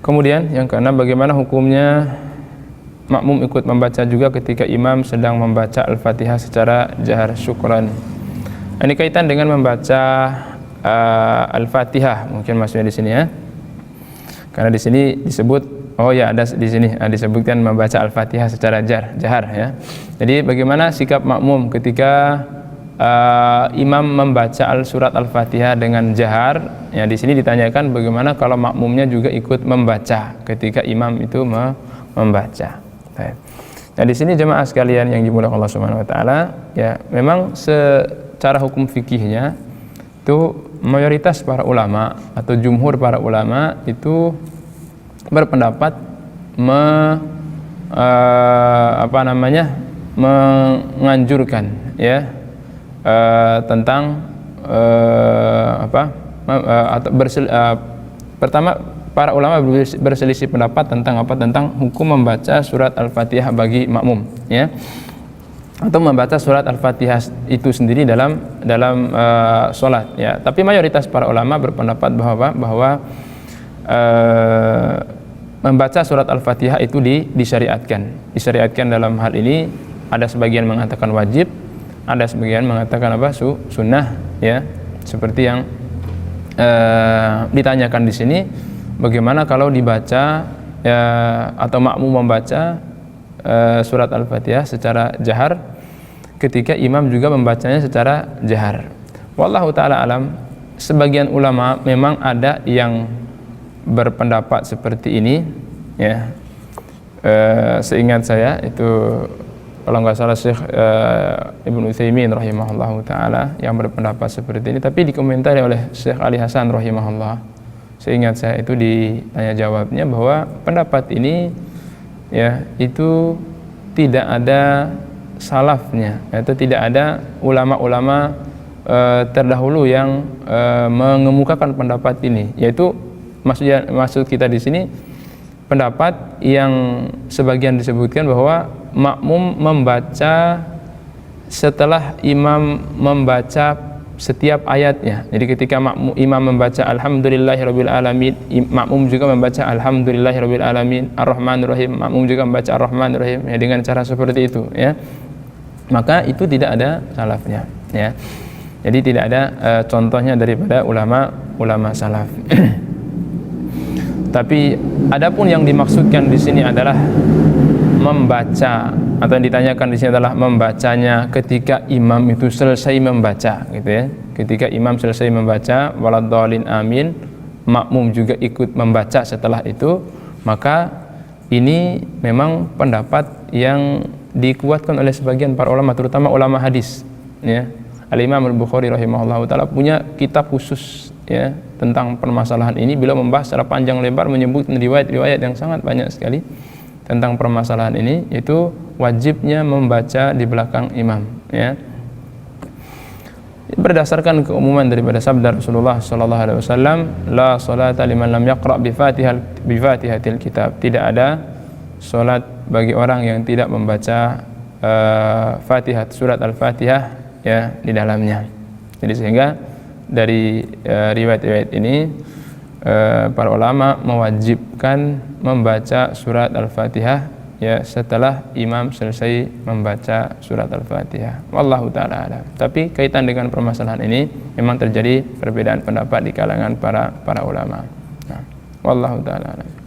Kemudian yang keenam, bagaimana hukumnya makmum ikut membaca juga ketika imam sedang membaca Al-Fatihah secara jahar? Syukran. Ini kaitan dengan membaca Al-Fatihah mungkin maksudnya di sini ya. Karena di sini disebut, oh ya ada di sini disebutkan membaca Al-Fatihah secara jahar ya. Jadi bagaimana sikap makmum ketika imam membaca surat Al-Fatihah dengan jahar? Ya, di sini ditanyakan bagaimana kalau makmumnya juga ikut membaca ketika imam itu membaca. Baik. Nah, di sini jemaah sekalian yang dimuliakan Allah Subhanahu wa taala, ya memang secara hukum fikihnya itu mayoritas para ulama atau jumhur para ulama itu berpendapat menganjurkan ya tentang pertama para ulama berselisih pendapat tentang hukum membaca surat Al-Fatihah bagi makmum ya, atau membaca surat Al-Fatihah itu sendiri dalam sholat ya. Tapi mayoritas para ulama berpendapat bahwa membaca surat Al-Fatihah itu disyariatkan dalam hal ini. Ada sebagian mengatakan wajib, ada sebagian mengatakan sunnah ya, seperti yang ditanyakan di sini, bagaimana kalau dibaca ya, atau makmum membaca surat Al-Fatihah secara jahar ketika imam juga membacanya secara jahar. Wallahu ta'ala alam, sebagian ulama memang ada yang berpendapat seperti ini ya. Seingat saya itu kalau nggak salah Syekh Ibnu Utsaimin rahimahullahu ta'ala yang berpendapat seperti ini, tapi dikomentari oleh Syekh Ali Hasan rahimahullah. Seingat saya itu ditanya jawabnya bahwa pendapat ini ya itu tidak ada salafnya, atau tidak ada ulama-ulama terdahulu yang mengemukakan pendapat ini, yaitu maksud kita di sini pendapat yang sebagian disebutkan bahwa makmum membaca setelah imam membaca setiap ayatnya. Jadi ketika imam membaca Alhamdulillahirabbil alamin, makmum juga membaca Alhamdulillahirabbil alamin, Ar-Rahmanir Rahim, makmum juga membaca Ar-Rahmanir Rahim ya, dengan cara seperti itu ya. Maka itu tidak ada salafnya ya. Jadi tidak ada contohnya daripada ulama salaf. Tapi adapun yang dimaksudkan di sini adalah membaca, atau yang ditanyakan di sini adalah membacanya ketika imam itu selesai membaca gitu ya. Ketika imam selesai membaca waladhdallin amin, makmum juga ikut membaca setelah itu, maka ini memang pendapat yang dikuatkan oleh sebagian para ulama, terutama ulama hadis ya. Al-Imam Al-Bukhari rahimahullahu taala punya kitab khusus ya tentang permasalahan ini. Beliau membahas secara panjang lebar, menyebutkan riwayat-riwayat yang sangat banyak sekali tentang permasalahan ini, yaitu wajibnya membaca di belakang imam ya. Berdasarkan keumuman daripada sabda Rasulullah sallallahu alaihi wasallam, la salata liman lam yaqra bi fatihatil kitab. Tidak ada salat bagi orang yang tidak membaca Fatihah, surat Al-Fatihah ya di dalamnya. Jadi sehingga dari riwayat-riwayat ini para ulama mewajibkan membaca surat Al-Fatihah ya setelah imam selesai membaca surat Al-Fatihah. Wallahu ta'ala alam. Tapi kaitan dengan permasalahan ini memang terjadi perbedaan pendapat di kalangan para ulama. Nah, wallahu ta'ala alam.